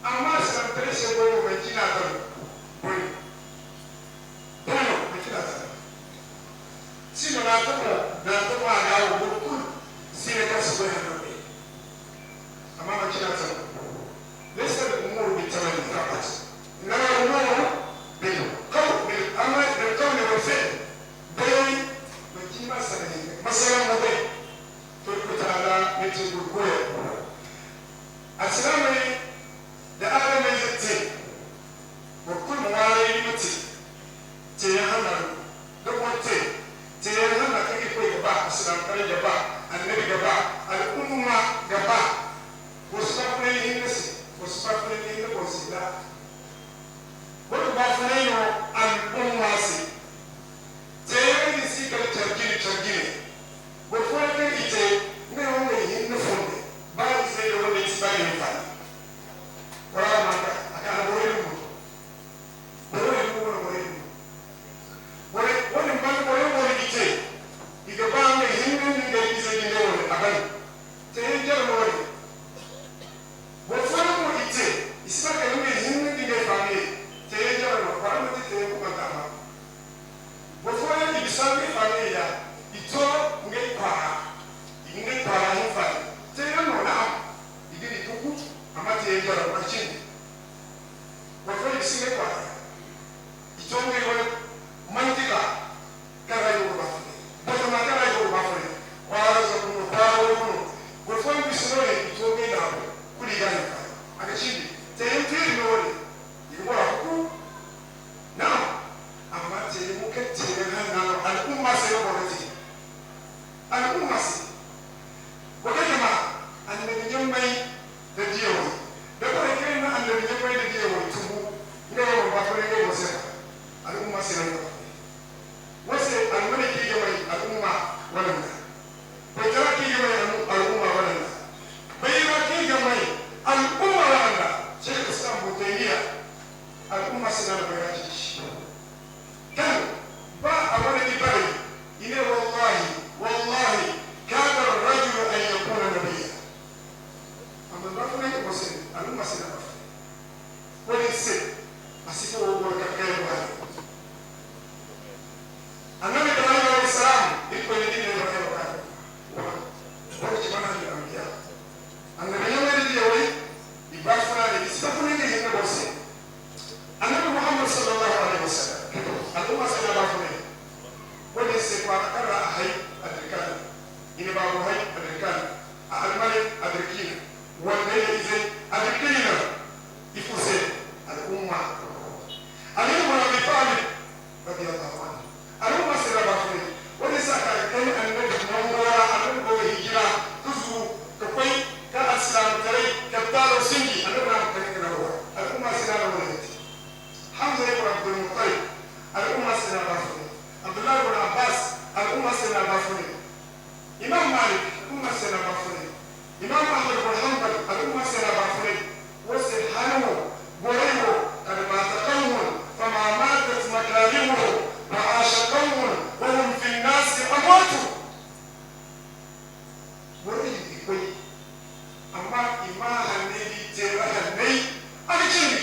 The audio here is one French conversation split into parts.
Amma san tare se go mai kina da buri sino na tomo aga bokul sine ka so ya no be ama ma kina ta lesa de umur bi tawali fakat ngara umur bi ko bi ama de ko ne ko fe be ma kima sana masala mo be to ko taala ne ti ko ko asalamu da adama zai bokul mo wale ni muti te ya hana da wote te ya hana kake ko gaba asalamu kare gaba annabi gaba al'umma gaba wasu ba kuma yin nasi wasu ba kuma yin na wasila wani ba kuma yin al'umma si te ya yi si kare chargini ba kuma kan ite ne wani yin nufin ba yi sai da wani isi ba yin fani wala maka aka alboyin mu wani wani ite iga ba mai hinnin da isa gine wani abin ta yi jar wani wani mu ite isa ka yi mai hinnin da fami ta yi jar wani kwara mutu ta yi kuma kama wani ibisa mai fami ya ito ngai kwara yin fami ta yi nuna igiri kuku amma ta yi jar wani cin wani ibisi mai kwara ito ngai wani mantika kara yi wani bafi bọ́tọ̀ máa kára yóò bá fún ẹ wàá sọ fún un wàá wọ́n fún un kò fún ibi sọ yẹ ìtò gbé náà kú ní ìdáyà ká àkàtì ibi tẹ̀yẹ tẹ̀yẹ ní wọ́n lè ìwọ́n àkókò náà àmà tẹ̀yẹ mú kẹ́ tẹ̀yẹ hàn náà alùpùpù máa ṣe wọ́n wọ́n ti alùpùpù máa ṣe wọ́n kẹ́ kẹ́mà ànàmìyàn mẹ́yì dẹ́dí ẹ̀wọ̀n dẹ́kọ̀ ẹ̀kẹ́ náà ànàmìyàn mẹ́yì dẹ́dí ẹ̀wọ̀n túbú ní ẹ̀wọ̀n bá fún ẹ̀kẹ́ wọ́n sẹ́ka alùpùpù máa ṣe náà wase almani ki gamai al'umma wannan bajara ki gamai al'umma wannan bayra ki gamai al'umma wannan Sheikh Islam Butaymiya al'umma suna da bayra ki kan ba a wani ibari ine wallahi kana ar-rajul an yakuna nabiyya amma ba kuma ne wase al'umma suna da wani sai asiko wo ka kai ba annabi Ibrahim alayhi salam iko ni dini ya Ibrahim wala chimana ni ambiya annabi yawali di yawali ibafuna ni sifuna ni hinna bosi annabi Muhammad sallallahu alaihi wasallam alumma sallallahu alaihi wala se kwa kara hay adrikan ini babu hay adrikan al-malik adrikina wala ize adrikina ifuse al-umma ali ibn Abi Talib radiyallahu anhu al'umma sai raba su ne wani sa ka kai annabi nan gora annabi ko hijira tuzu ka kai ka aslam tare ka taro singi annabi na kai kana ruwa al'umma sai raba ne Hamza ibn Abdul Muttalib al'umma sai raba su ne Abdullah ibn Abbas al'umma sai raba su ne Imam Malik al'umma sai raba su ne Imam Ahmad ibn Hanbal al'umma sai raba su ne wasu hanu gorewo kada ma taqawmun fama matat makarimuhu وعاش قوم وهم في الناس أموات وريد إكوي أما إماء النبي تيرا النبي أكيد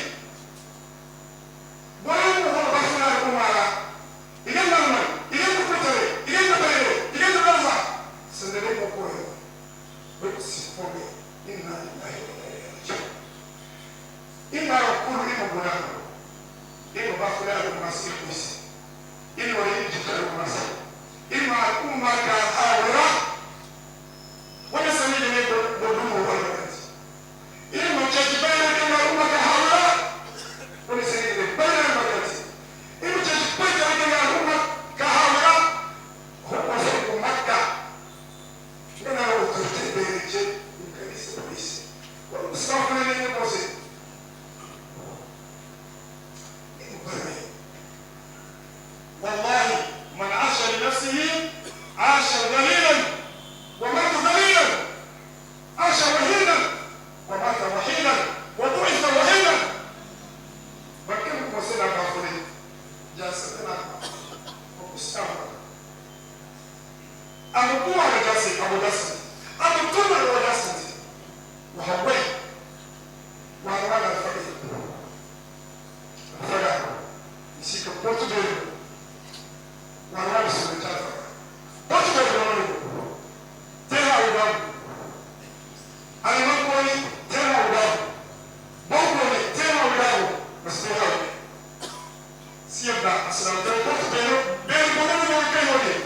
ولم يكن بحثنا الأمارة إذا نعمل إذا نكتر إذا نبرر إذا نرفع سندري مقوله بسفوه إنا لله وإنا إليه راجعون إنا نقول إما بناء إما بحثنا المسيح كويس إنه يجب المسيح إما الأمة كالآورة ونسمي جميع بدون مبالغة إما تجبين كما الأمة كالآورة ونسمي جميع بدون مبالغة إما تجبين كما الأمة كالآورة هو سيد مكة أنا لو ترتيب بيرجع من كنيسة بيس والمستوى من الموسيقى والله من عاش لنفسه عاش ذليلا ومات ذليلا عاش وحيدا ومات وحيدا وبعث وحيدا بكم وسيلة باخذين جالستنا ومستعمل أبو قوة جالسي أبو جالسي أبو تمر وجالسي وهوي وهوانا الفقير الفقير يسيك بورتو بيرو وأنا بسم الله أسلام تقول بين قلوب والكيوت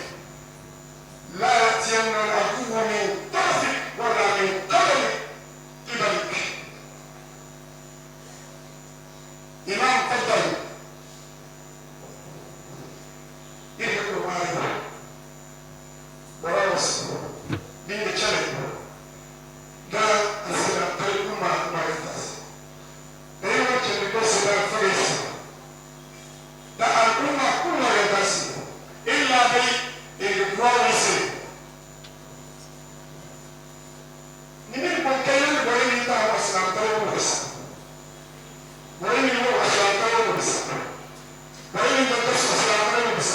لا يأتين العدو من طرفك ولا من قبلك إمام فضل يذكر معي وراوس بين الشرق قال السلام تقول ما يتاس دائما تقول السلام فريس لا الأمة كلها يتاس إلا بالقوانين نمر بكيان وين يتاع السلام تقول بس وين يروح السلام تقول بس وين يدرس السلام تقول بس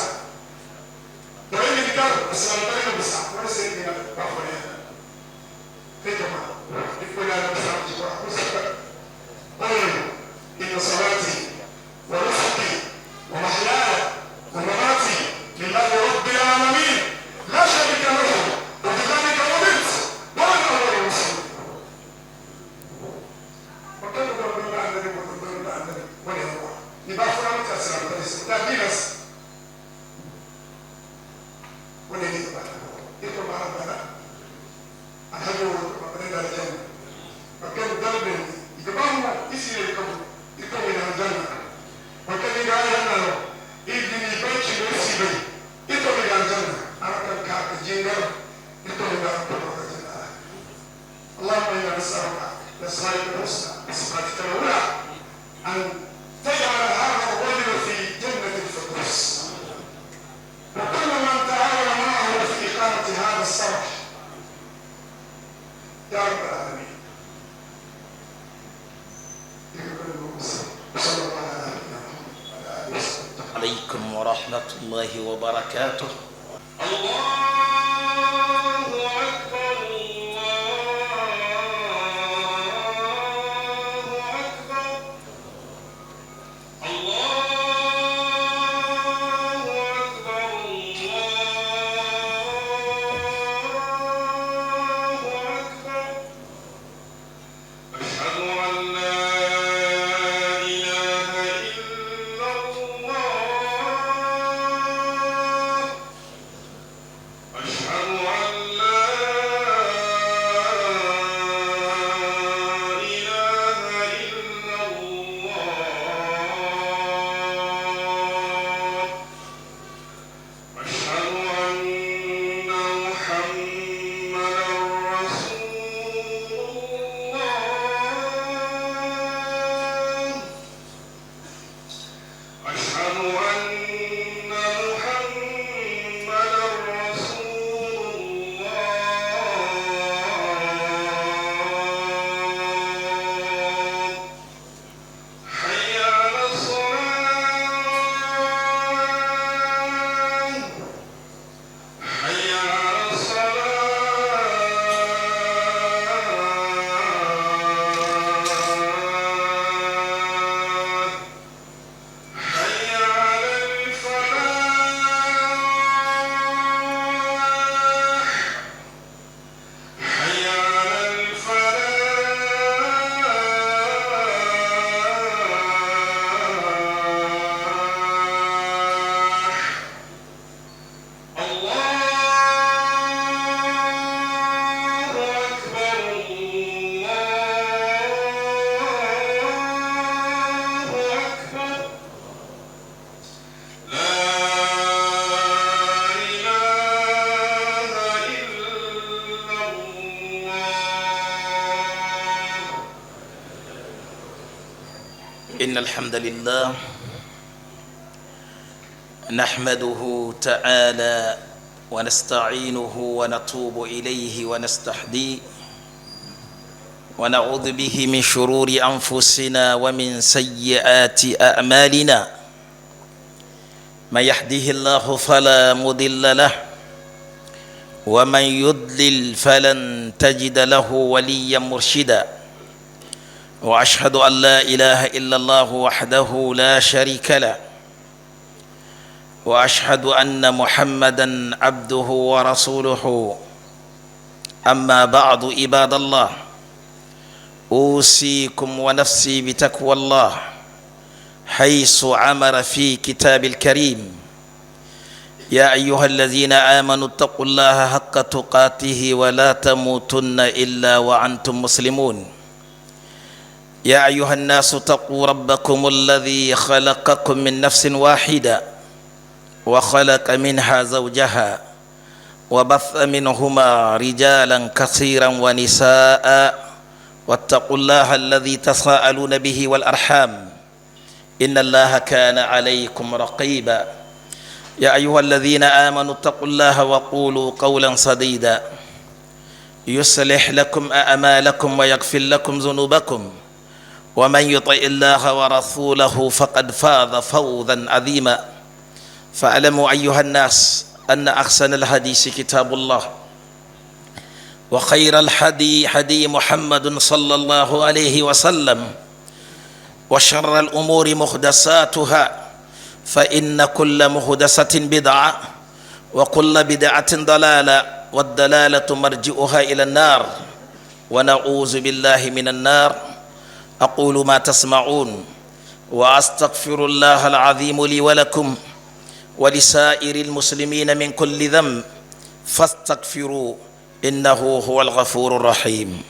وين يدرس السلام تقول بس وين سيدنا بافوريا فيتما يقول أنا بس قل إن صلاتي ونسكي ومحياي ومماتي لله رب العالمين لا شريك له وبذلك أمرت وأنا أول المسلمين. وكانوا يقولون عندنا ويقولون عندنا ولا هو يبقى فلان تأثير بس لا بينس ولا يبقى يطلب ربنا أهله ربنا الجنة وكان قلبه يقبله يصير يكون الجنة وكان يقال له ابني بيتي ويسيبي يكون الجنة أنا كان كعب الجنة يكون الجنة. اللهم إنا نسألك بأسمائك الحسنى وصفاتك العلى أن تجعل هذا الرجل في جنة الفردوس وكل من تعاون معه في إقامة هذا الصرح يا رب العالمين. عليكم ورحمة الله وبركاته. إن الحمد لله نحمده تعالى ونستعينه ونتوب إليه ونستهديه ونعوذ به من شرور أنفسنا ومن سيئات أعمالنا. من يهده الله فلا مضل له ومن يضلل فلن تجد له وليا مرشدا. وأشهد أن لا إله إلا الله وحده لا شريك له وأشهد أن محمدا عبده ورسوله. أما بعد عباد الله، أوصيكم ونفسي بتقوى الله حيث أمر في كتاب الكريم يا أيها الذين آمنوا اتقوا الله حق تقاته ولا تموتن إلا وأنتم مسلمون يا أيها الناس اتقوا ربكم الذي خلقكم من نفس واحدة وخلق منها زوجها وبث منهما رجالا كثيرا ونساء واتقوا الله الذي تساءلون به والأرحام إن الله كان عليكم رقيبا يا أيها الذين آمنوا اتقوا الله وقولوا قولا سديدا يصلح لكم أعمالكم ويغفر لكم ذنوبكم ومن يطع الله ورسوله فقد فاز فوزا عظيما فاعلموا أيها الناس أن أحسن الحديث كتاب الله وخير الهدي هدي محمد صلى الله عليه وسلم وشر الأمور محدثاتها فإن كل محدثة بدعة وكل بدعة ضلالة والضلالة مرجئها إلى النار ونعوذ بالله من النار أقول ما تسمعون وأستغفر الله العظيم لي ولكم ولسائر المسلمين من كل ذنب فاستغفروا إنه هو الغفور الرحيم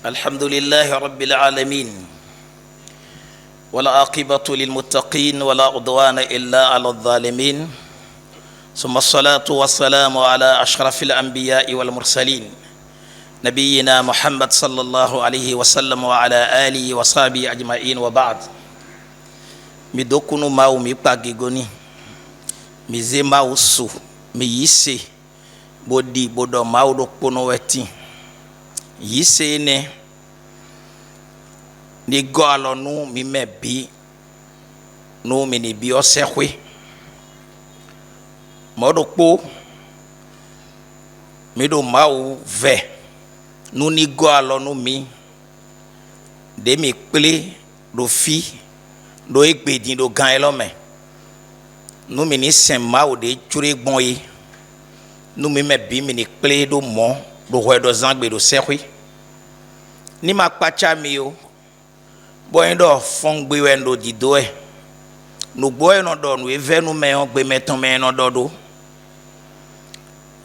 الحمد لله رب العالمين والعاقبة للمتقين ولا عدوان إلا على الظالمين ثم الصلاة والسلام على أشرف الأنبياء والمرسلين نبينا محمد صلى الله عليه وسلم وعلى آله وصحبه أجمعين وبعد مدوكونو ماو ميباغيغوني ميزي ماو سو مييسي بودي بودو ماو دوكونو وتي yise ne ni golo nu mi mebi nu mi ni bi osehwe modokpo mi do mawu ve nu ni golo nu mi de mi ple do fi do egbedin do gan elome nu mi ni sen mawu de jure gbon yi nu mi mebi mi ni ple do mo do hoedo zangbe do sehwe ni makpacha mi o boyendo fongbe wendo dido e no boy no do no evenu me on gbe meton me no dodo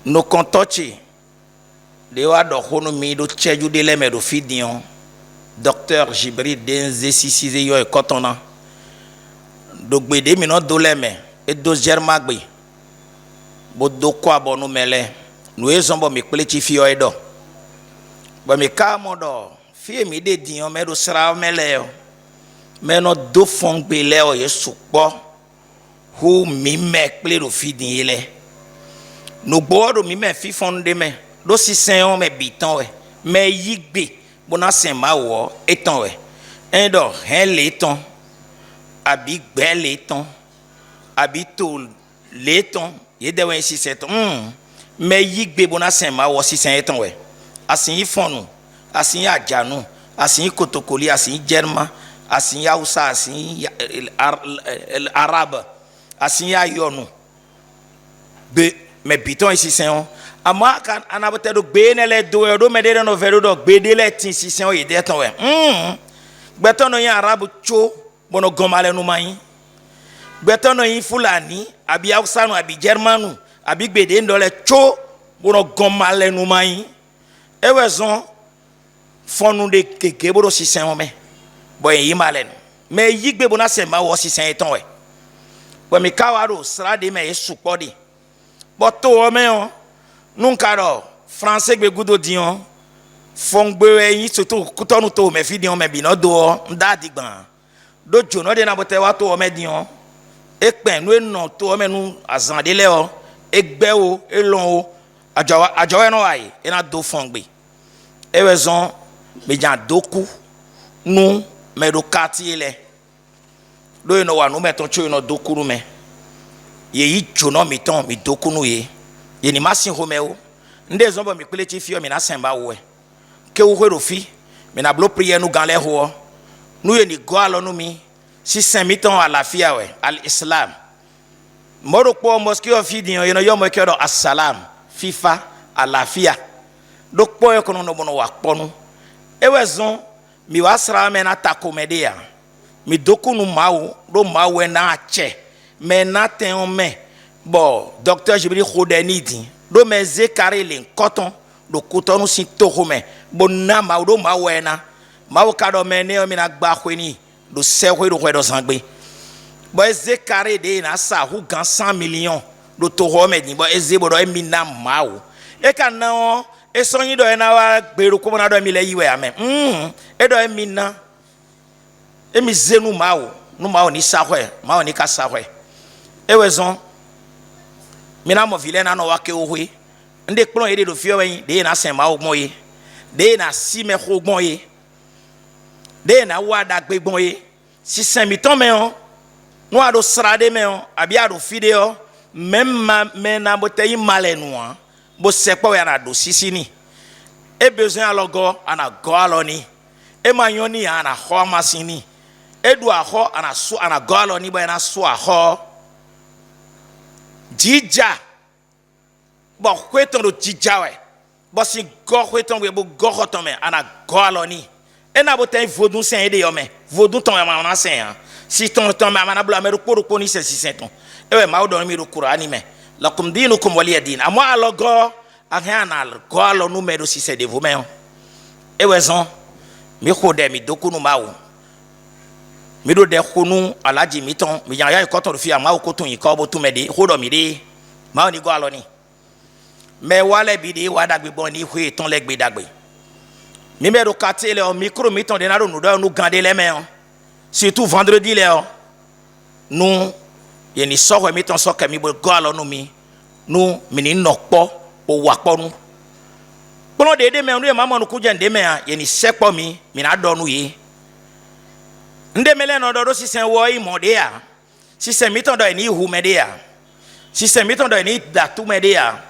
no kontochi de wa do hono mi do cheju de le me do fidion docteur Jibril denze sisize yo e kotona do gbe de mi no do le me e do germa gbe bo do kwa bonu mele no ezombo mi plechi fi o edo ba mi ka mo do fi mi de dion me do sra mele o me no do fon gbe le o yesu po hu mi me ple do fi din ile no gbo mi me fi fon de me do si sen o me bitan we me yigbe bona sen ma wo etan we en do hen le ton abi gbe le ton abi to le ton ye de we si set me yigbe bona sen ma wo si sen etan we asin yi fonu asin yi ajanu asin yi kotokoli asin yi jerma asin yi hausa asin yi arab asin yi ayonu be me biton si sen o ama kan anabote do gbe ne le do me de no vero do gbe de le tin si sen o ye de tan we gbeton no yin arab cho bono gomale no mayin gbeton no yin fulani abi hausa no abi germanu abi gbe de ndo le cho bono gomale no mayin ewezon fonu de keke bodo si sen o me boy yi malen me yigbe bona se ma wo si sen eton we bo mi kawaro sra de me yesu podi bo to o me o nunca do français gbe gudo dion fongbe yin soto kutonu to me fi dion me bi no do nda digban do jono de na bote wa to o me dion e pen nu eno to o me nu azan de le o egbe o elon o ajawa no ai ena do fongbe ewezon me jan doku nu me do kati le do eno wa nu me ton cho eno doku nu me ye yi jono mi ton mi doku nu ye ni masin ho me o nde zombo mi pele ti fi o mi na semba wo e ke wo hwe do fi me na blo prière nu gan le ho nu ye ni go alo nu mi si saint miton àlàáfíà we al islam moro po mosque of fi din yo yo mo ke do assalam fifa àlàáfíà do po e kono no bono wa ponu e wezon mi wasra me na takomedia mi dokunu mawo do mawo na ache me na ten me bo docteur Jibril Khodeni din do me zekare le coton do kotonu sin toho me bo na mawo do mawo na mawo ka do me ne o mi na gba khweni do se khwe do khwe do sangbe bo zekare de na sa hu gan 100 millions do toho me din bo ezebo do mi na mawo e ka na e so yin do e na wa gbero ko na do mi le yiwe amen e do e mi na e mi zenu mawo no mawo ni sahwe mawo ni ka sahwe e wezon mi na mo vile na no wa ke ohwe nde kplon e de do fio wen de na sen mawo gbon ye de na si me kho gbon ye de na wa da gbe gbon ye si sen mi ton me on no ado srade me on abi ado fideo même me na boteyi malenu an bo sekpo ya na do sisini e besoin alogo ana go aloni e manyoni ana ho masini e do aho ana so ana go aloni bo na so aho jija bo kweton do jija we bo si go kweton we bo go hoton me ana go aloni e na boteyi vodun sen e de yo me vodun ton ya ma na sen ya si ton ma na bla me ro ko ni se si sen ton e we ma o don mi ro qur'ani me lakum dinukum waliya din amwa alogo ahana go alo numero si se de vous men e wezon mi khode mi dokunu mawo mi do de khunu alaji miton mi yan ya ko to fi ama ko tun yi ko bo tun me de khodo mi de ma ni go alo ni me wale bi de wa dagbe bon ni hwe ton le gbe dagbe mi me do kate le o micro miton de na do nu gande le men surtout vendredi le o nu ye ni so mi ton so ke mi bo go alo nu mi nu mi ni nokpo o wa ponu kono de me nu e mama nu ku je nde me a ye ni sepo mi na do nu ye nde mele no do sisen wo i mode a sisen mi ton do ni hu me de a sisen mi ton do ni datu me de a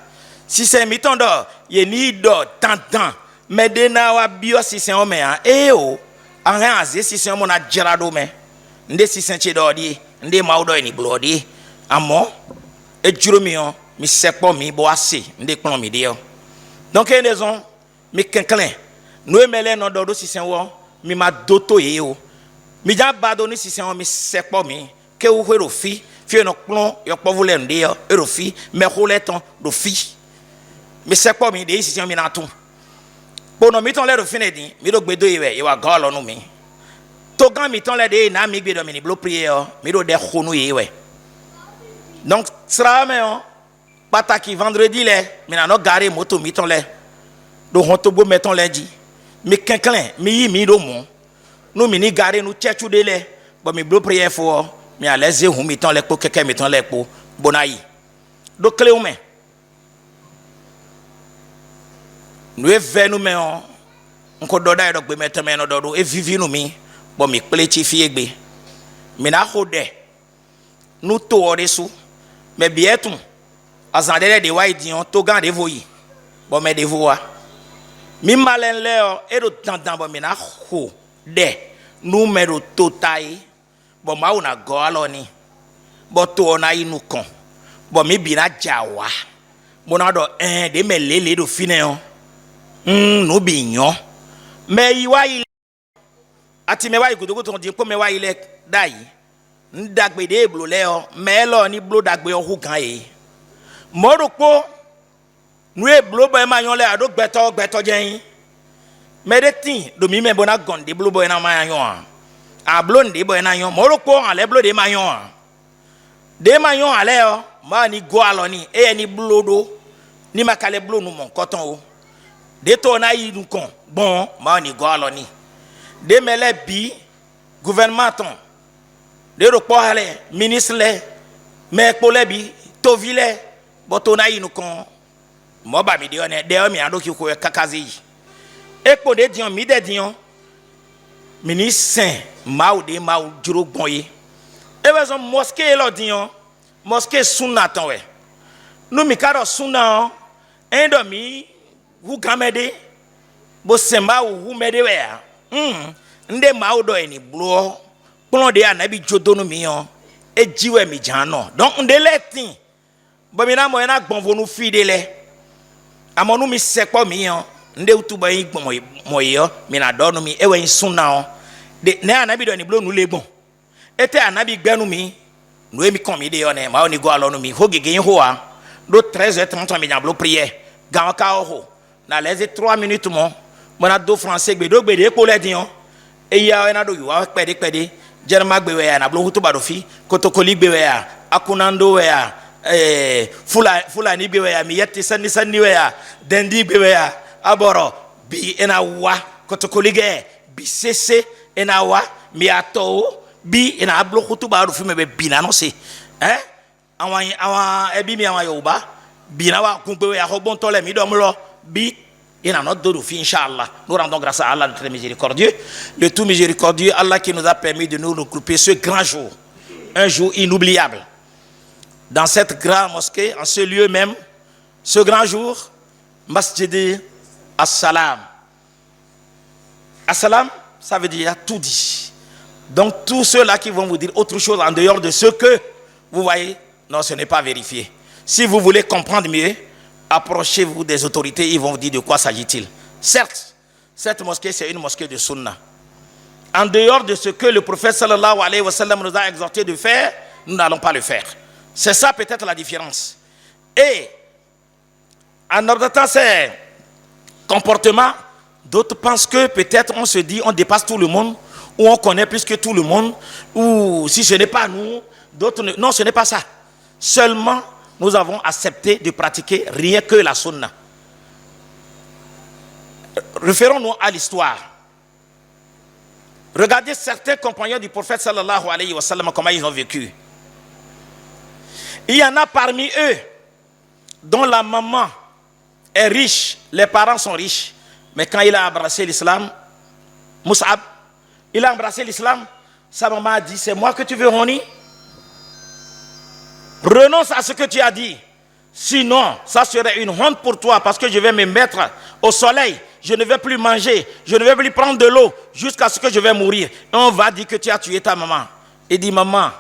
sisen mi ton do ye ni do tantan me de na wa bio sisen o me a o an aze sisen mo na jira do me nde sisen che do di nde ma do ni blodi amo e juro mi on mi sepo mi bo ase nde klon mi de o donc en raison mi kenklen no emele no do sisen wo mi ma doto ye o mi ja bado ni sisen wo mi sepo mi ke wo hwe ro fi no klon yo povule nde o ro fi me khole ton do fi mi sepo mi de sisen mi na tun pono mi ton le ro fine din mi do gbedo ye wa ga lo nu mi to gan mi ton le de na mi gbedo mi ni blo prier mi do de khonu ye we donc sera me on pataki vendredi le mi na no gare moto mi ton le do honto bo meton lundi mi kenklen mi yi mi do mo no mi ni gare nu chechu de le bo mi blo prier fo mi a leze hu mi ton le po keke mi ton le po bonayi do clé me nu e ve nu me on nko do da do gbe meton me no do e vivi nu mi bo mi ple chi fi egbe mi na hode nu to oresu me bietun azandele de wa idion to gan de voyi bo me de voa mi malen leo e do tantan bo mi na ho de numero totai bo ma una go aloni bo to na inu kon bo mi bi na jawa bo na do de me lele do fine on no bi yan me yi wa ile ati me wa igudugu ton di po me wa ile dai ndagbe de blo le o me lo ni blo dagbe o hu gan e mo ro po nu e blo boy ma yon le ado gbeto jen me de tin do mi me bona gon de blo boy na ma yon a blo de boy na yon mo ro po ale blo de ma yon ale o ma ni go alo ni e ni blo do ni ma kale blo nu mon koton o de to na yi nu kon bon ma ni go alo ni de mele bi gouvernement ton de ro po ale ministre le me po le bi to vile boto na yi nu kon mo ba mi de one de o mi ado ki ko kakazi e po de dion mi de dion ministre ma o de ma o juro gbon yi e we so mosquée lo dion mosquée sunna ton we no mi karo sunna en do mi hu gamede bo semba wu mede we ya nde ma odo eni blo plon de anabi jodonu mi yon e jiwe mi jano donc nde letin bo mi na mo na gbonvonu fidele amonu mi sekpo mi yon nde utuba yin gbon mo yo mi na donu mi e we sunna on de ne anabi do ni blo nu legbon ete anabi gbenu mi nu emi kon mi de yon e ma oni go alonu mi ho gege yin ho a do 13h30 mi na blo prière gan ka ho na les 3 minutes mon a do français gbe do gbe de ko le dion e ya na do yo pede jerma gbe we ya na blo hutuba do fi kotokoli gbe we ya akunando we ya fulani gbe we ya mi yetti sanni we ya dendi gbe we ya aboro bi ena wa kotokoli ge bi sese ena wa mi ato bi ena blo hutuba do fi me be binano se awan ebi mi awan yoruba bina wa kun gbe we ya ho bon tole mi do mlo bi il en a d'autres filles, Inch'Allah. Nous rendons grâce à Allah, notre miséricordieux. Le tout miséricordieux, Allah qui nous a permis de nous regrouper ce grand jour. Un jour inoubliable. Dans cette grande mosquée, en ce lieu même, ce grand jour, Masjid As-Salam. As-Salam, ça veut dire tout dit. Donc tous ceux-là qui vont vous dire autre chose en dehors de ce que vous voyez, non, ce n'est pas vérifié. Si vous voulez comprendre mieux, approchez-vous des autorités, ils vont vous dire de quoi s'agit-il. Certes, cette mosquée, c'est une mosquée de Sunna. En dehors de ce que le prophète sallallahu alayhi wa sallam nous a exhorté de faire, nous n'allons pas le faire. C'est ça peut-être la différence. Et en adoptant ces comportements, d'autres pensent que peut-être on se dit, on dépasse tout le monde, ou on connaît plus que tout le monde, ou si ce n'est pas nous, d'autres ne... Non, ce n'est pas ça. Seulement, nous avons accepté de pratiquer rien que la sunna. Référons-nous à l'histoire. Regardez certains compagnons du prophète sallallahu alayhi wa sallam, comment ils ont vécu. Il y en a parmi eux dont la maman est riche, les parents sont riches, mais quand il a embrassé l'islam, Mus'ab, il a embrassé l'islam, sa maman a dit, c'est moi que tu veux honner? Renonce à ce que tu as dit. Sinon, ça serait une honte pour toi parce que je vais me mettre au soleil. Je ne vais plus manger. Je ne vais plus prendre de l'eau jusqu'à ce que je vais mourir. Et on va dire que tu as tué ta maman. Il dit, maman,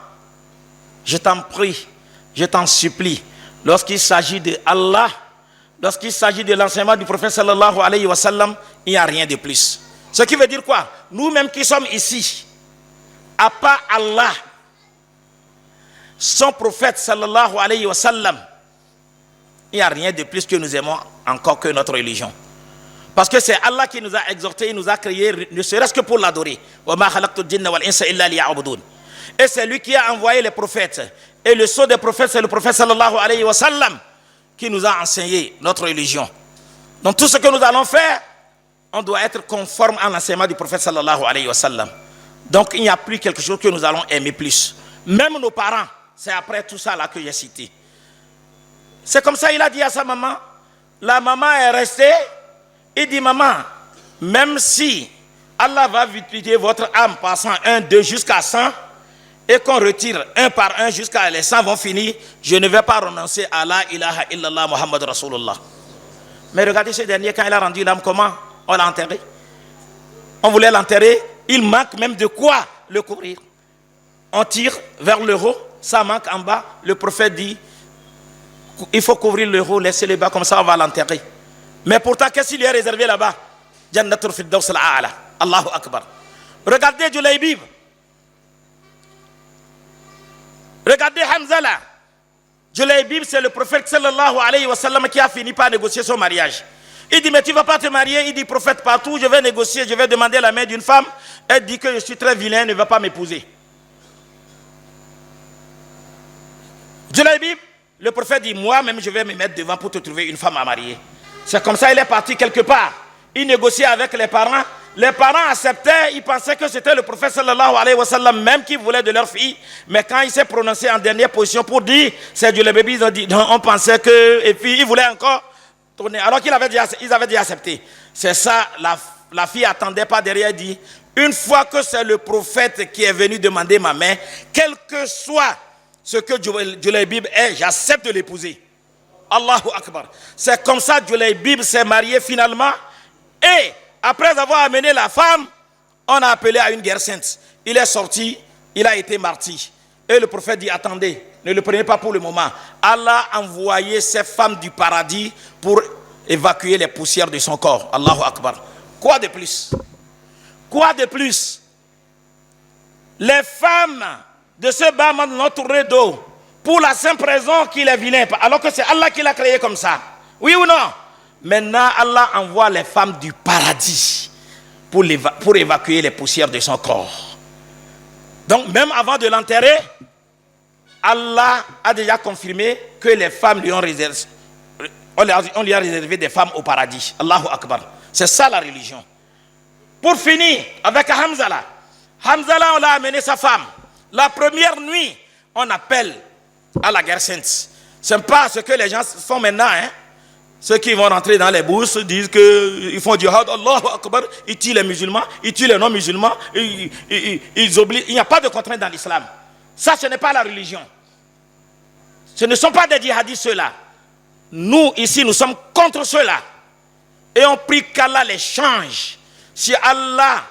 je t'en prie, je t'en supplie. Lorsqu'il s'agit de Allah, lorsqu'il s'agit de l'enseignement du prophète sallallahu alayhi wa sallam, il n'y a rien de plus. Ce qui veut dire quoi? Nous-mêmes qui sommes ici, à part Allah, son prophète sallallahu alayhi wa sallam, il n'y a rien de plus que nous aimons encore que notre religion. Parce que c'est Allah qui nous a exhortés, il nous a créés, ne serait-ce que pour l'adorer. Et c'est lui qui a envoyé les prophètes. Et le sceau des prophètes, c'est le prophète sallallahu alayhi wa sallam qui nous a enseigné notre religion. Donc tout ce que nous allons faire, on doit être conforme à l'enseignement du prophète sallallahu alayhi wa sallam. Donc il n'y a plus quelque chose que nous allons aimer plus. Même nos parents, c'est après tout ça là que j'ai cité. C'est comme ça il a dit à sa maman. La maman est restée. Il dit, maman, même si Allah va vivifier votre âme passant 1, 2 jusqu'à 100 et qu'on retire un par un jusqu'à les 100 vont finir, je ne vais pas renoncer à la ilaha illallah Muhammad Rasulullah. Mais regardez ce dernier, quand il a rendu l'âme, comment on l'a enterré? On voulait l'enterrer, il manque même de quoi le couvrir. On tire vers le haut, ça manque en bas. Le prophète dit, il faut couvrir le haut, laisser le bas, comme ça on va l'enterrer. Mais pourtant, qu'est-ce qu'il y a réservé là-bas? Jannatul Firdaus al-A'la. Allahu Akbar. Regardez Julaybib. Regardez Hamza là. Julaybib, c'est le prophète sallallahu alayhi wa sallam qui a fini par négocier son mariage. Il dit, mais tu ne vas pas te marier. Il dit, prophète, partout, je vais négocier, je vais demander la main d'une femme. Elle dit que je suis très vilain, ne va pas m'épouser. Julaybib, le prophète dit, moi-même, je vais me mettre devant pour te trouver une femme à marier. C'est comme ça il est parti quelque part. Il négociait avec les parents. Les parents acceptaient, ils pensaient que c'était le prophète sallallahu alayhi wa sallam même qui voulait de leur fille. Mais quand il s'est prononcé en dernière position pour dire, c'est Dieu le bébé, ils ont dit, non, on pensait que... Et puis il voulait encore tourner. Alors qu'ils avaient déjà accepté. C'est ça, la fille attendait pas derrière, dit, une fois que c'est le prophète qui est venu demander ma main, quel que soit ce que Julaybib est, j'accepte de l'épouser. Allahu Akbar. C'est comme ça que Julaybib s'est marié finalement. Et après avoir amené la femme, on a appelé à une guerre sainte. Il est sorti, il a été martyr. Et le prophète dit, attendez, ne le prenez pas pour le moment. Allah a envoyé ces femmes du paradis pour évacuer les poussières de son corps. Allahu Akbar. Quoi de plus? Quoi de plus? Les femmes de ce bas monde l'ont tourné d'eau pour la simple raison qu'il est vilain, alors que c'est Allah qui l'a créé comme ça. Oui ou non? Maintenant, Allah envoie les femmes du paradis pour évacuer les poussières de son corps. Donc, même avant de l'enterrer, Allah a déjà confirmé que les femmes lui ont réservé, on lui a réservé des femmes au paradis. Allahu Akbar. C'est ça la religion. Pour finir, avec Hamzala. Hamzala, on l'a amené sa femme. La première nuit, on appelle à la guerre sainte. Ce n'est pas ce que les gens font maintenant. Hein? Ceux qui vont rentrer dans les bourses disent qu'ils font djihad, Allahu Akbar, ils tuent les musulmans, ils tuent les non-musulmans, ils obligent. Il n'y a pas de contrainte dans l'islam. Ça, ce n'est pas la religion. Ce ne sont pas des djihadistes ceux-là. Nous, ici, nous sommes contre ceux-là. Et on prie qu'Allah les change. Si Allah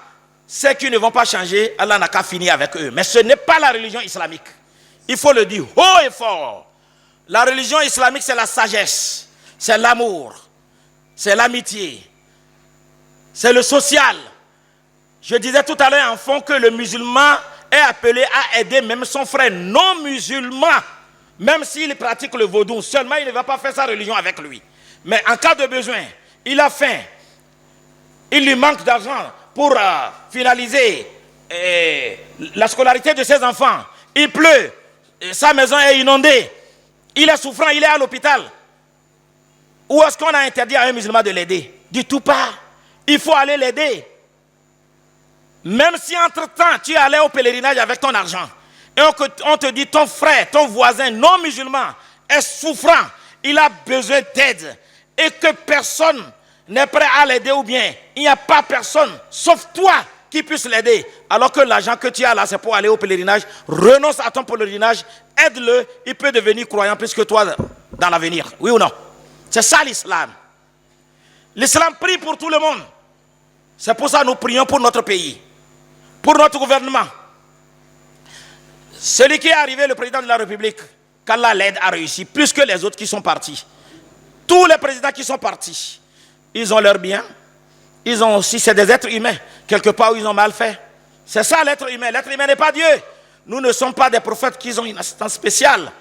sait qu'ils ne vont pas changer, Allah n'a qu'à finir avec eux. Mais ce n'est pas la religion islamique. Il faut le dire haut et fort. La religion islamique, c'est la sagesse. C'est l'amour, c'est l'amitié, c'est le social. Je disais tout à l'heure en fond que le musulman est appelé à aider même son frère non musulman, même s'il pratique le vaudou. Seulement, il ne va pas faire sa religion avec lui. Mais en cas de besoin, il a faim, il lui manque d'argent pour finaliser la scolarité de ses enfants. Il pleut, sa maison est inondée, il est souffrant, il est à l'hôpital. Ou est-ce qu'on a interdit à un musulman de l'aider? Du tout pas. Il faut aller l'aider. Même si entre-temps, tu allais au pèlerinage avec ton argent, et on te dit ton frère, ton voisin non musulman est souffrant, il a besoin d'aide, et que personne n'est prêt à l'aider, ou bien il n'y a pas personne, sauf toi, qui puisse l'aider, alors que l'argent que tu as là, c'est pour aller au pèlerinage, renonce à ton pèlerinage, aide-le, il peut devenir croyant plus que toi dans l'avenir. Oui ou non? C'est ça l'islam. L'islam prie pour tout le monde. C'est pour ça que nous prions pour notre pays, pour notre gouvernement. Celui qui est arrivé, le président de la République, qu'Allah l'aide à réussir, plus que les autres qui sont partis. Tous les présidents qui sont partis, ils ont leur bien. Ils ont aussi, c'est des êtres humains, quelque part où ils ont mal fait. C'est ça l'être humain. L'être humain n'est pas Dieu. Nous ne sommes pas des prophètes qui ont une assistance spéciale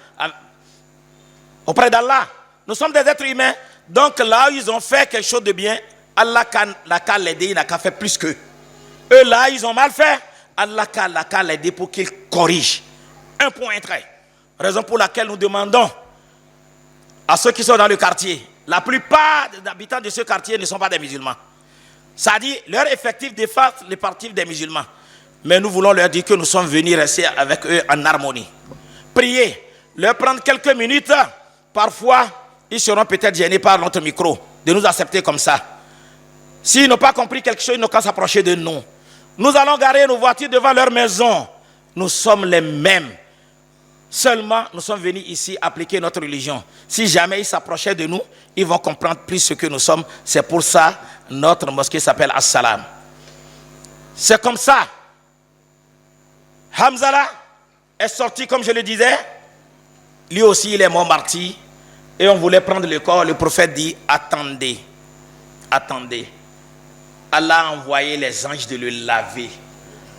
auprès d'Allah. Nous sommes des êtres humains. Donc là où ils ont fait quelque chose de bien, Allah n'a qu'à l'aider, il n'a qu'à faire plus qu'eux. Eux là, ils ont mal fait, Allah n'a qu'à l'aider pour qu'ils corrigent. Un point trait. Raison pour laquelle nous demandons à ceux qui sont dans le quartier, la plupart des habitants de ce quartier ne sont pas des musulmans. Ça dit, leur effectif dépasse l'effectif des musulmans. Mais nous voulons leur dire que nous sommes venus rester avec eux en harmonie. Prier, leur prendre quelques minutes, parfois, ils seront peut-être gênés par notre micro, de nous accepter comme ça. S'ils n'ont pas compris quelque chose, ils n'ont qu'à s'approcher de nous. Nous allons garer nos voitures devant leur maison. Nous sommes les mêmes. Seulement, nous sommes venus ici appliquer notre religion. Si jamais ils s'approchaient de nous, ils vont comprendre plus ce que nous sommes. C'est pour ça que notre mosquée s'appelle As-Salam. C'est comme ça. Hamzala est sorti, comme je le disais. Lui aussi, il est mort martyr. Et on voulait prendre le corps. Le prophète dit, attendez. Attendez. Allah a envoyé les anges de le laver.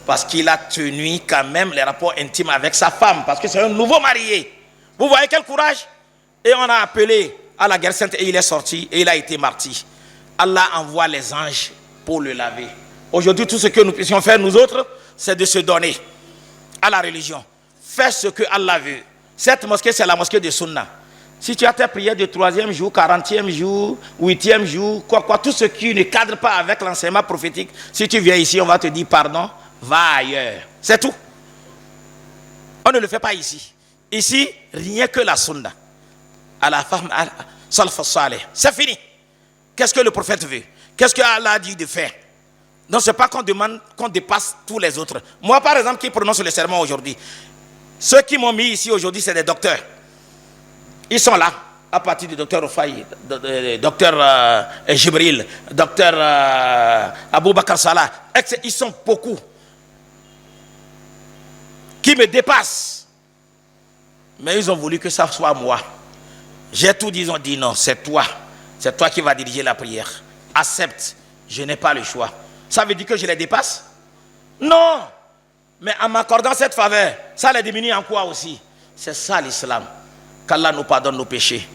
Parce qu'il a tenu quand même les rapports intimes avec sa femme. Parce que c'est un nouveau marié. Vous voyez quel courage? Et on a appelé à la guerre sainte et il est sorti et il a été martyr. Allah envoie les anges pour le laver. Aujourd'hui, tout ce que nous puissions faire nous autres, c'est de se donner à la religion. Faire ce que Allah veut. Cette mosquée, c'est la mosquée de Sunna. Si tu as tes prières de 3e jour, 40e jour, 8e jour, tout ce qui ne cadre pas avec l'enseignement prophétique, si tu viens ici, on va te dire pardon, va ailleurs. C'est tout. On ne le fait pas ici. Ici, rien que la sunna. À la femme, c'est fini. Qu'est-ce que le prophète veut? Qu'est-ce que Allah a dit de faire? Donc, ce n'est pas qu'on demande qu'on dépasse tous les autres. Moi, par exemple, qui prononce le serment aujourd'hui, ceux qui m'ont mis ici aujourd'hui, c'est des docteurs. Ils sont là. à partir du docteur Ofaï, docteur Jibril, docteur Aboubakar Salah, ils sont beaucoup qui me dépassent. Mais ils ont voulu que ça soit moi. J'ai tout dit, ils ont dit non, c'est toi qui vas diriger la prière. Accepte, je n'ai pas le choix. Ça veut dire que je les dépasse? Non. Mais en m'accordant cette faveur, ça les diminue en quoi aussi? C'est ça l'islam. Qu'Allah nous pardonne nos péchés.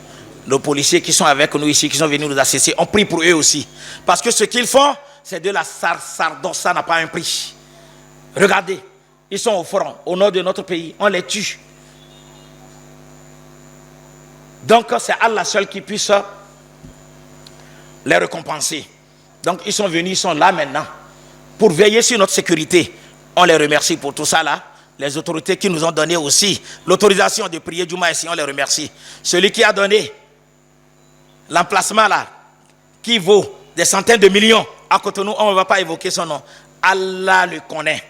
Nos policiers qui sont avec nous ici, qui sont venus nous assister, on prie pour eux aussi. Parce que ce qu'ils font, c'est de la sardon, ça n'a pas un prix. Regardez, ils sont au front, au nord de notre pays, on les tue. Donc c'est Allah seul qui puisse les récompenser. Donc ils sont venus, ils sont là maintenant pour veiller sur notre sécurité. On les remercie pour tout ça là. Les autorités qui nous ont donné aussi l'autorisation de prier Juma ici, on les remercie. Celui qui a donné l'emplacement là, qui vaut des centaines de millions à Cotonou, on ne va pas évoquer son nom. Allah le connaît.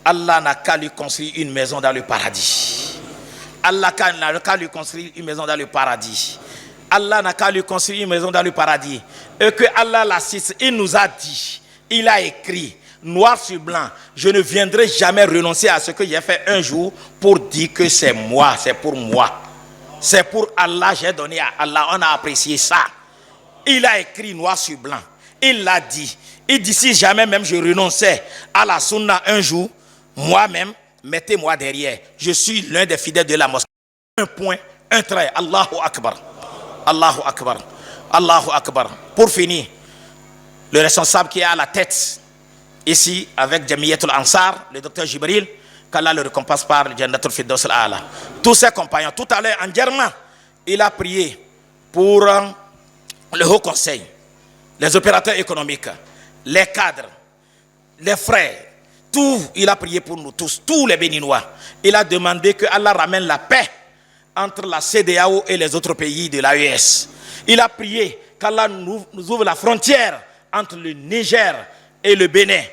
Allah n'a qu'à lui construire une maison dans le paradis. Allah n'a qu'à lui construire une maison dans le paradis. Allah n'a qu'à lui construire une maison dans le paradis. Et que Allah l'assiste, il nous a dit, il a écrit, noir sur blanc, je ne viendrai jamais renoncer à ce que j'ai fait un jour pour dire que c'est moi, c'est pour moi. C'est pour Allah, j'ai donné à Allah, on a apprécié ça. Il a écrit noir sur blanc, il l'a dit. Il dit si jamais même je renonçais à la sunna un jour, moi-même, mettez-moi derrière. Je suis l'un des fidèles de la mosquée. Un point, un trait. Allahu Akbar. Allahu Akbar. Allahu Akbar. Pour finir, le responsable qui est à la tête, ici, avec Jamiyatul Ansar, le docteur Jibril, qu'Allah le récompense par le Jannatul Firdaus al-A'la. Tous ses compagnons, tout à l'heure en Germain, il a prié pour le Haut Conseil, les opérateurs économiques, les cadres, les frères, tout, il a prié pour nous tous, tous les Béninois. Il a demandé que Allah ramène la paix entre la CEDEAO et les autres pays de l'AES. Il a prié qu'Allah nous ouvre la frontière entre le Niger et le Bénin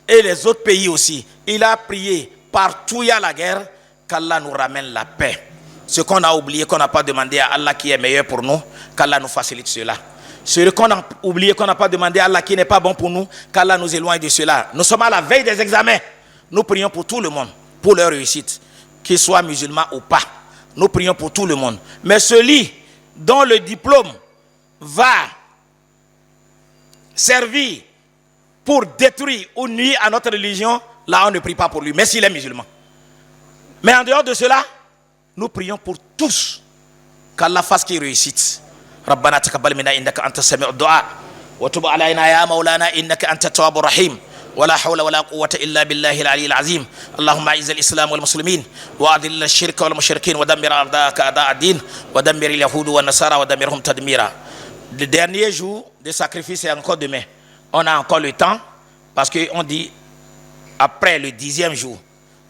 et les autres pays aussi. Il a prié partout où il y a la guerre, qu'Allah nous ramène la paix. Ce qu'on a oublié, qu'on n'a pas demandé à Allah qui est meilleur pour nous, qu'Allah nous facilite cela. Ce qu'on a oublié, qu'on n'a pas demandé à Allah qui n'est pas bon pour nous, qu'Allah nous éloigne de cela. Nous sommes à la veille des examens. Nous prions pour tout le monde, pour leur réussite, qu'ils soient musulmans ou pas. Nous prions pour tout le monde. Mais celui dont le diplôme va servir pour détruire ou nuire à notre religion, là on ne prie pas pour lui, même s'il est musulman. Mais en dehors de cela, nous prions pour tous, qu'Allah fasse qu'ils réussissent. ربنا تقبل منا إنك أنت السميع الدعاء وتب علينا يا مولانا إنك أنت التواب الرحيم ولا حول ولا قوة إلا بالله العلي العظيم اللهم أعز الإسلام والمسلمين وأذل الشرك والمشركين ودمر أعداءك أعداء الدين ودمر اليهود والنصارى ودمرهم تدميرا. Le dernier jour de sacrifice est encore demain. On a encore le temps parce qu'on dit après le 10e jour,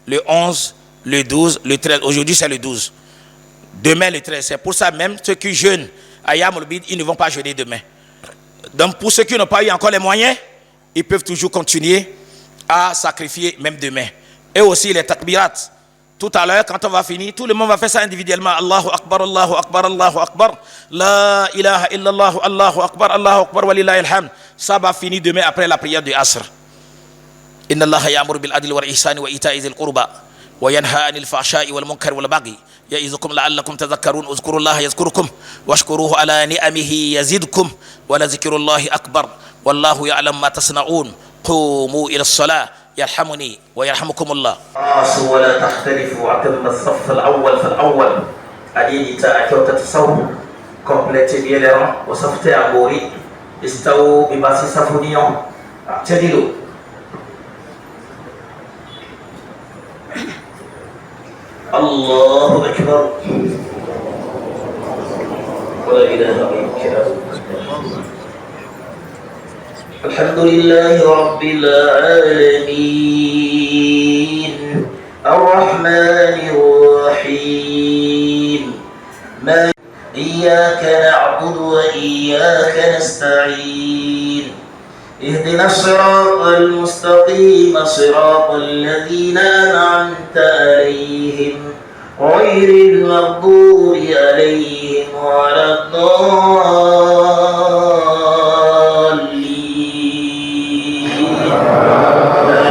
le 11, le 12, le 13. Aujourd'hui c'est le 12. Demain le 13. C'est pour ça même ceux qui jeûnent à Yom Bid, ils ne vont pas jeûner demain. Donc pour ceux qui n'ont pas eu encore les moyens, ils peuvent toujours continuer à sacrifier même demain. Et aussi les takbirat. Tout à l'heure, quand on va finir, tout le monde va faire ça individuellement. Allahu Akbar, Allahu Akbar, Allahu Akbar. La ilaha illallah, Allahu Akbar, walillahi alhamd. Ça va finir demain après la prière du Asr. Inna Allah ya'muru bil adli wal ihsani wa ita'i dhil qurba wa yanha 'anil fahsha'i wal munkari wal baghi. يعظكم لعلكم تذكرون اذكروا الله يذكركم واشكروه على نعمه يزدكم ولذكر الله أكبر والله يعلم ما تصنعون قوموا إلى الصلاة يرحمني ويرحمكم الله. ولا تختلفوا أتم الصف الأول فالأول أديني تأكل تتصو complétez bien les rangs وصفتي أبوري استووا بباسي صفونيون اعتدلوا. الله أكبر ولا إله إلا الله. الحمد لله رب العالمين الرحمن الرحيم إياك نعبد وإياك نستعين اهدنا الصراط المستقيم صراط الذين أنعمت عليهم غير المغضوب عليهم ولا الضالين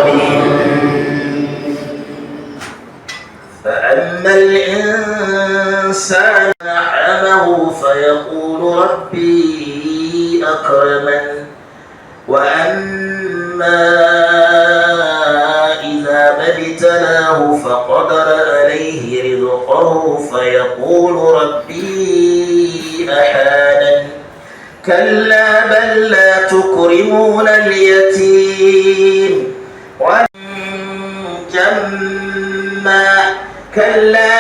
آمين. فأما الإنسان حمه فيقول ربي أكرمن وأما إذا ما ابتلاه فقدر عليه رزقه فيقول ربي أهانن كلا بل لا تكرمون اليتيم جما كلا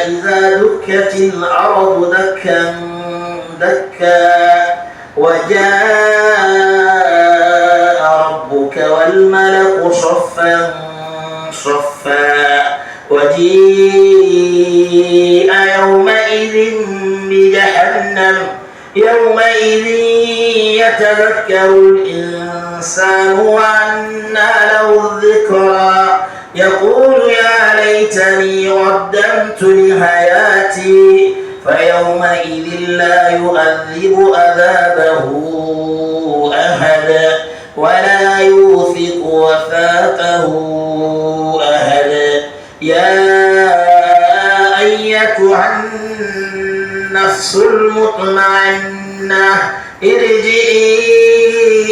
إذا دكت الأرض دكا دكا وجاء ربك والملك صفا صفا وجيء يومئذ بجهنم يومئذ يتذكر الإنسان وأنى له الذكرى يقول يا ليتني قدمت لحياتي فيومئذ لا يؤذب عذابه أحد ولا يوثق وثاقه أحد يا أيتها النفس المطمئنة ارجعي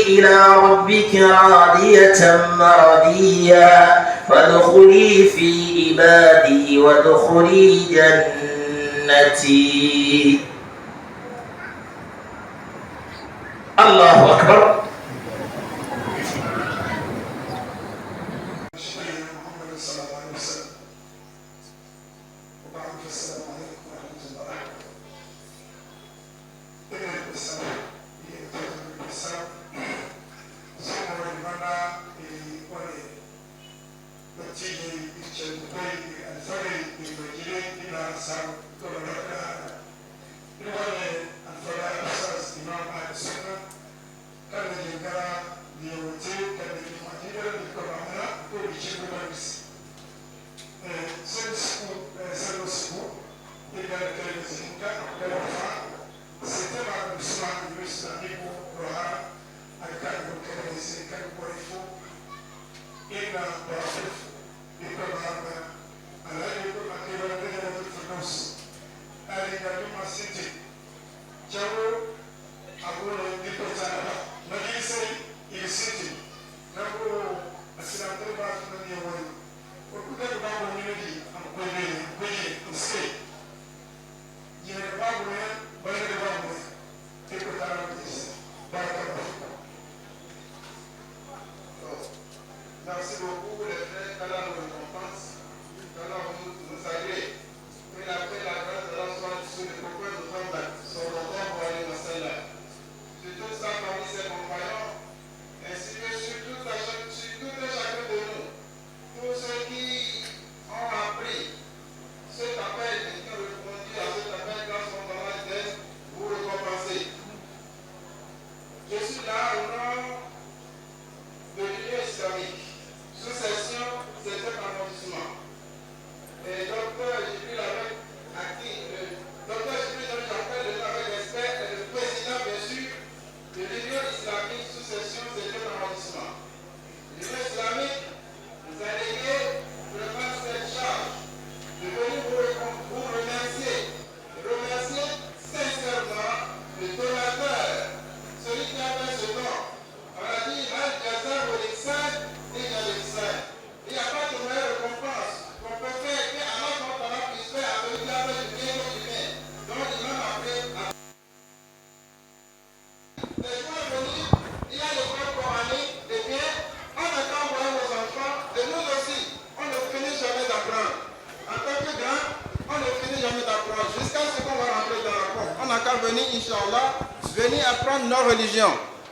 إلى ربك راضية مرضية فادخلي في عبادي وادخلي جنتي. الله أكبر.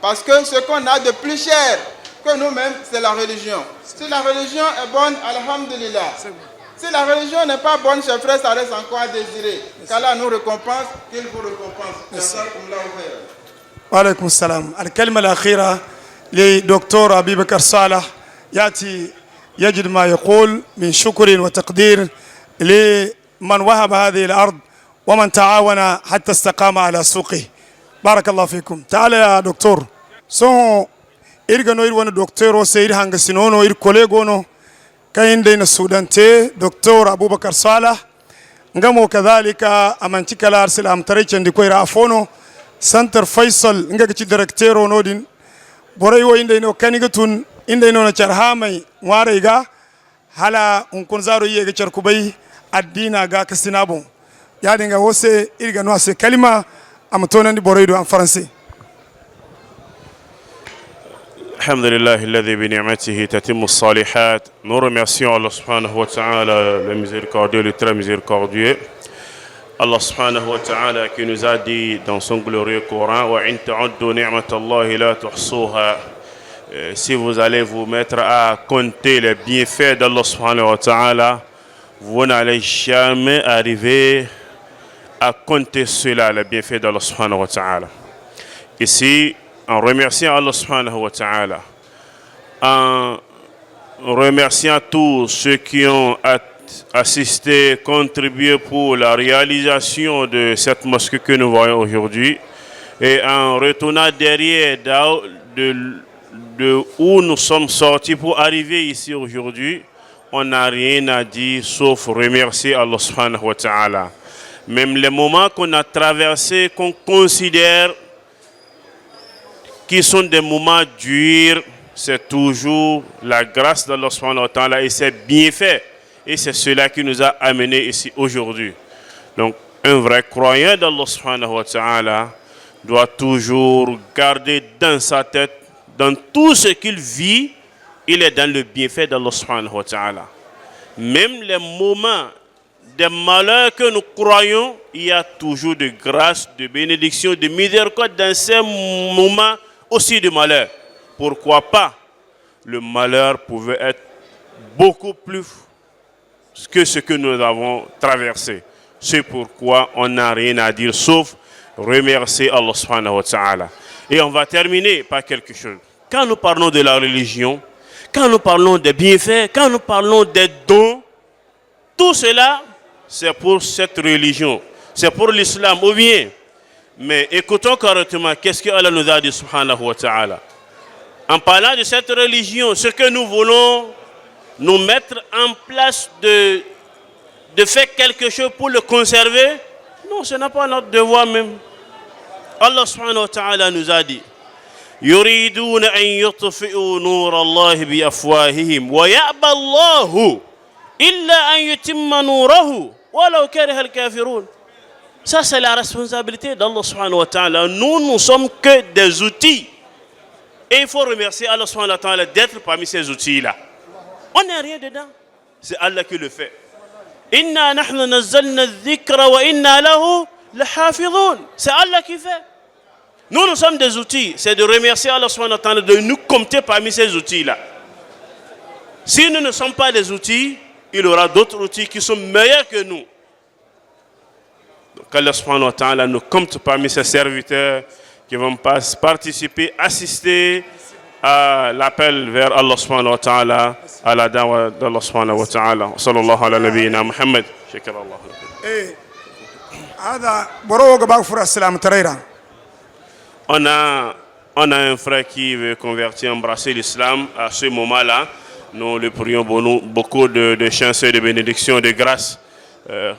Parce que ce qu'on a de plus cher que nous-mêmes, c'est la religion. Si la religion est bonne, alhamdulillah. Si la religion n'est pas bonne, chers frères, ça reste encore à désirer. Qu'Allah nous récompense, qu'il vous récompense. وعليكم السلام. الكلمة الأخيرة لدكتور أبي بكر صالح يأتي يجد ما يقول من شكر وتقدير لمن وهب هذه الأرض ومن تعاون حتى استقام على سوقه. بارك الله فيكم. تعال يا دكتور. سو إرجعنا إيروانا دكتور وسير هانغسينونو إير كوليغونو كاين دين السودان تي دكتور أبو بكر صالح ngamo kadhalika amanchikala arsila amtareche ndiko ira afono center faisal nga gici directeur onodin boray wo inde no kanigutun inde no na charhamai ngware ga hala unkun zaro yega charkubay addina ga kasinabo ya dinga wose irga no ase kalima amtona ndi boray do en français. Alhamdulillah alladhi bi ni'matihi tatimmu as-salihat. Nous remercions Allah subhanahu wa ta'ala, le miséricordieux, le très miséricordieux. Allah subhanahu wa ta'ala qui nous a dit dans son glorieux Coran wa in ta'uddu ni'matallahi la tuhsuha. Si vous allez vous mettre à compter les bienfaits d'Allah subhanahu wa ta'ala, vous n'allez jamais arriver à compter cela, les bienfaits d'Allah subhanahu wa ta'ala. Ici, en remerciant Allah subhanahu wa ta'ala, en remerciant tous ceux qui ont assisté, contribué pour la réalisation de cette mosquée que nous voyons aujourd'hui, et en retournant derrière de où nous sommes sortis pour arriver ici aujourd'hui, on n'a rien à dire sauf remercier Allah subhanahu wa ta'ala. Même les moments qu'on a traversés, qu'on considère qui sont des moments durs, c'est toujours la grâce d'Allah subhanahu wa ta'ala et ses bienfaits. Et c'est cela qui nous a amenés ici aujourd'hui. Donc, un vrai croyant d'Allah subhanahu wa ta'ala doit toujours garder dans sa tête, dans tout ce qu'il vit, il est dans le bienfait d'Allah subhanahu wa ta'ala. Même les moments des malheurs que nous croyons, il y a toujours de grâce, de bénédiction, de miséricorde dans ces moments aussi de malheur. Pourquoi pas? Le malheur pouvait être beaucoup plus que ce que nous avons traversé. C'est pourquoi on n'a rien à dire sauf remercier Allah subhanahu wa ta'ala. Et on va terminer par quelque chose. Quand nous parlons de la religion, quand nous parlons des bienfaits, quand nous parlons des dons, tout cela, c'est pour cette religion. C'est pour l'islam ou bien. Mais écoutons correctement qu'est-ce que Allah nous a dit subhanahu wa ta'ala. En parlant de cette religion, ce que nous voulons nous mettre en place de faire quelque chose pour le conserver, non, ce n'est pas notre devoir même. Allah subhanahu wa ta'ala nous a dit يريدون أن يطفئوا نور الله بأفواههم ويأبى الله إلا أن يتم نوره ولو كره الكافرون. Ça, c'est la responsabilité d'Allah subhanahu wa ta'ala. Nous ne sommes que des outils. Et il faut remercier Allah subhanahu wa ta'ala d'être parmi ces outils-là. On n'est rien dedans. C'est Allah qui le fait. Inna nahnu nazzalna dhikra wa inna lahu lahafidhun. C'est Allah qui fait. Nous sommes des outils. C'est de remercier Allah subhanahu wa ta'ala de nous compter parmi ces outils-là. Si nous ne sommes pas des outils, il y aura d'autres outils qui sont meilleurs que nous. Donc Allah subhanahu wa ta'ala nous compte parmi ses serviteurs qui vont participer, assister à l'appel vers Allah subhanahu wa ta'ala, à la dawa d'Allah subhanahu wa ta'ala. Sallallahu ala nabiyyina Muhammad. Shukran Allah. On a un frère qui veut convertir, embrasser l'islam. À ce moment-là, nous le prions beaucoup de chance et de bénédiction, de grâce.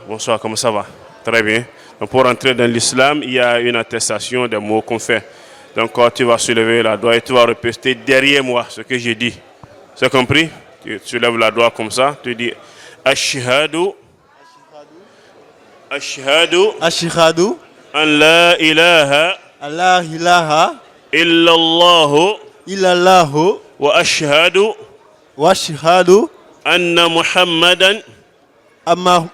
Bonsoir, comment ça va? Très bien. Donc pour entrer dans l'islam, il y a une attestation des mots qu'on fait. Donc quand tu vas soulever la doigt et tu vas répéter derrière moi ce que j'ai dit. C'est compris? Tu lèves la doigt comme ça, tu dis Ashhadu an la ilaha illallah wa ashhadu anna Muhammadan anna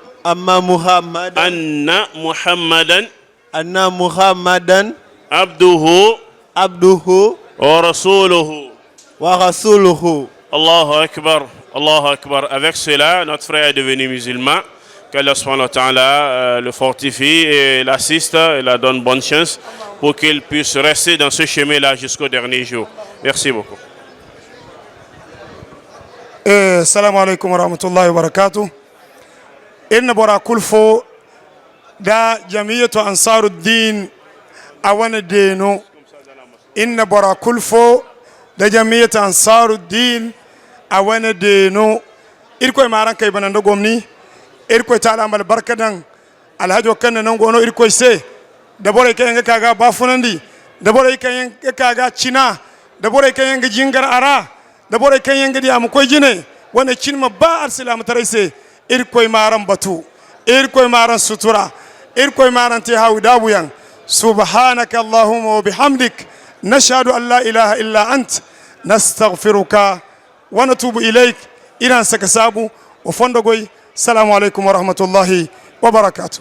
Muhammadan abduhu wa rasuluhu. Allahu Akbar, Allahu Akbar. Avec cela, notre frère est devenu musulman. Qu'Allah subhanahu wa ta'ala le fortifie et l'assiste et la donne bonne chance pour qu'il puisse rester dans ce chemin-là jusqu'au dernier jour. Merci beaucoup. Assalamu alaikum wa rahmatullahi wa barakatuh. Inna bora kulfo da jamiyatu Ansaruddin a wani deno. Inna bora kulfo da jamiyatu Ansaruddin a wani deno. Irkoy maran kai banan da gomni. Irkoy ta alamal barkadan alhaji wakanna nan gono irkoy se. Da bora kai yanga kaga bafunandi. Da bora kai yanga kaga cina. Da bora kai yanga jingar ara. Da bora kai yanga di am koy jine. Wana cinma ba arsilam taraise. Irkoy maran batu. Irkoy maran sutura. Irkoy maran te hawda buyan. Subhanaka Allahumma wa bihamdik. Nashhadu an la ilaha illa ant. Nastaghfiruka wa natubu ilayk. Iran saka sabu wa fondogoy. Assalamu alaikum wa rahmatullahi wa barakatuh.